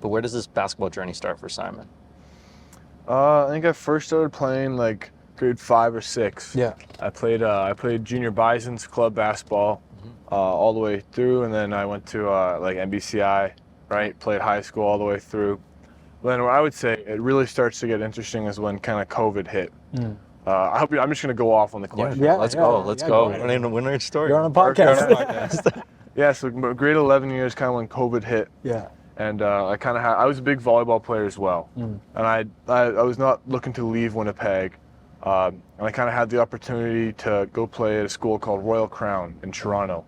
But where does this basketball journey start for Simon? I think I first started playing like grade 5 or 6. Yeah. I played junior Bison's club basketball all the way through, and then I went to like NBCI, right? Played high school all the way through. Then what I would say it really starts to get interesting is when kind of COVID hit. I'm just gonna go off on the question. Yeah, Let's go. yeah, Let's yeah, go. go ahead. Winner story. You're on a Perfect. podcast. Yeah, so grade 11 years, kind of when COVID hit. Yeah. And I was a big volleyball player as well, and I was not looking to leave Winnipeg, and I kind of had the opportunity to go play at a school called Royal Crown in Toronto.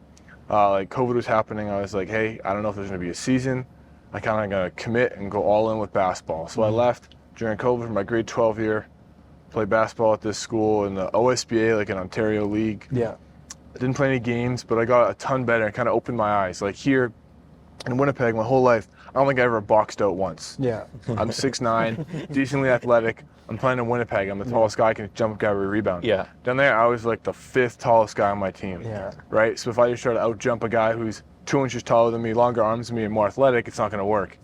Like COVID was happening, I was like, hey, I don't know if there's going to be a season. I kind of gonna commit and go all in with basketball. So I left during COVID for my grade 12 year, played basketball at this school in the OSBA, like an Ontario league. Yeah. I didn't play any games, but I got a ton better and kind of opened my eyes. Like here in Winnipeg, my whole life, I don't think I ever boxed out once. Yeah. I'm 6'9", decently athletic. I'm playing in Winnipeg. I'm the tallest guy. I can jump, grab a rebound. Yeah. Down there, I was like the 5th tallest guy on my team. Yeah. Right? So if I just try to out-jump a guy who's 2 inches taller than me, longer arms than me, and more athletic, it's not going to work.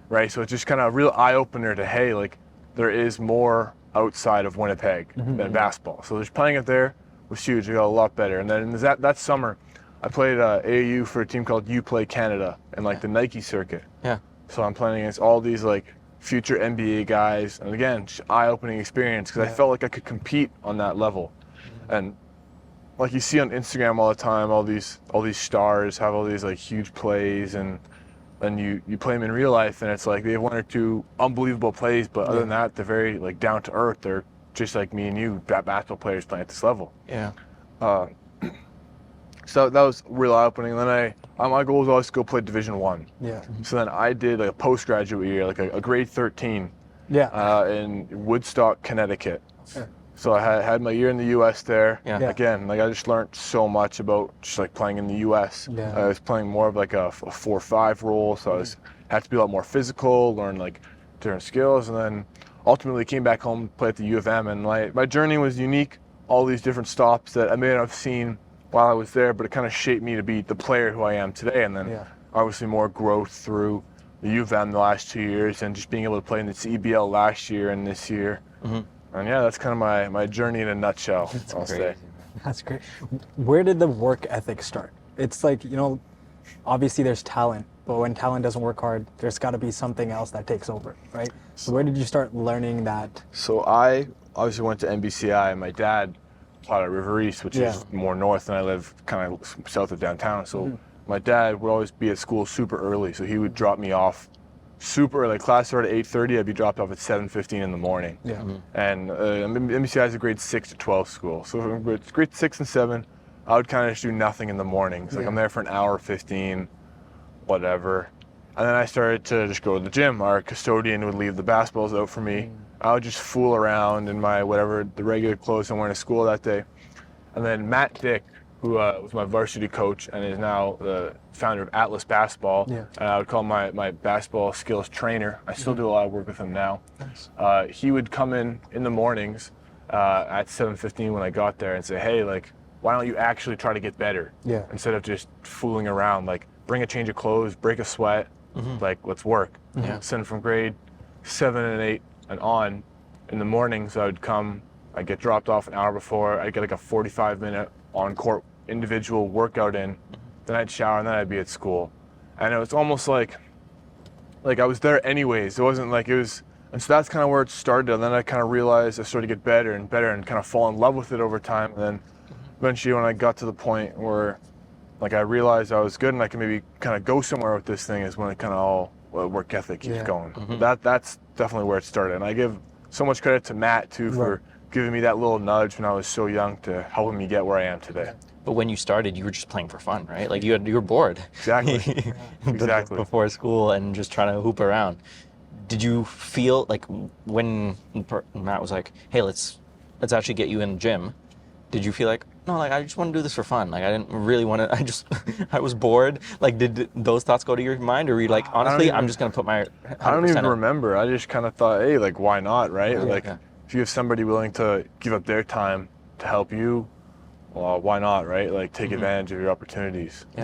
Right? So it's just kind of a real eye-opener to, hey, like, there is more outside of Winnipeg than basketball. So just playing it there was huge. I got a lot better. And then in that summer, I played AAU for a team called U Play Canada and like the Nike circuit. Yeah. So I'm playing against all these like future NBA guys, and again, just eye-opening experience because I felt like I could compete on that level. And like you see on Instagram all the time, all these stars have all these like huge plays, and then you play them in real life, and it's like they have 1 or 2 unbelievable plays, but other than that, they're very like down to earth. They're just like me and you, basketball players playing at this level. Yeah. So that was real eye-opening. And then my goal was always to go play Division I. Yeah. So then I did like a postgraduate year, like a grade 13 Yeah. in Woodstock, Connecticut. Okay. So I had my year in the U.S. there. Yeah. Yeah. Again, like I just learned so much about just like playing in the U.S. Yeah. I was playing more of like a 4-5 role, so I had to be a lot more physical, learn like different skills, and then ultimately came back home, played at the U of M, and my journey was unique. All these different stops that I may not have seen while I was there, but it kind of shaped me to be the player who I am today. And then obviously more growth through the U of M the last 2 years, and just being able to play in the CBL last year and this year. And yeah, that's kind of my journey in a nutshell, I'll say. That's great. Where did the work ethic start? It's like, obviously there's talent, but when talent doesn't work hard, there's got to be something else that takes over, right? So where did you start learning that? So I obviously went to NBCI, and my dad taught at River East, which is more north, and I live kind of south of downtown. So my dad would always be at school super early, so he would drop me off super early. Class started at 8:30. I'd be dropped off at 7:15 in the morning. Yeah. And NBCI is a grade 6 to 12 school. So from grade 6 and 7, I would kind of just do nothing in the mornings. Like I'm there for an hour 15, whatever. And then I started to just go to the gym. Our custodian would leave the basketballs out for me. I would just fool around in my the regular clothes I'm wearing to school that day. And then Matt Dick, who was my varsity coach and is now the founder of Atlas Basketball, and I would call him my basketball skills trainer. I still do a lot of work with him now. Nice. He would come in the mornings at 7:15 when I got there and say, hey, like, why don't you actually try to get better? Yeah. Instead of just fooling around, like bring a change of clothes, break a sweat, like let's work. So then from grade 7 and 8 and on, in the mornings I would come, I'd get dropped off an hour before, I'd get like a 45-minute on-court individual workout in, then I'd shower, and then I'd be at school. And it was almost like I was there anyways. It wasn't like it was, and so that's kind of where it started. And then I kind of realized I started to get better and better and kind of fall in love with it over time. And then eventually when I got to the point where like I realized I was good and I can maybe kind of go somewhere with this thing is when it kind of all work ethic keeps going. That's definitely where it started. And I give so much credit to Matt too for giving me that little nudge when I was so young to helping me get where I am today. But when you started, you were just playing for fun, right? Like you were bored. Exactly. Exactly. Before school and just trying to hoop around. Did you feel like when Matt was like, "Hey, let's actually get you in the gym"? Did you feel like, no, like I just want to do this for fun. Like I didn't really want to. I was bored. Like did those thoughts go to your mind, or were you like, honestly, I'm just gonna put my 100% I don't even in. remember. I just kind of thought, hey, like why not, right? If you have somebody willing to give up their time to help you, well, why not, right? Like take advantage of your opportunities. Yeah.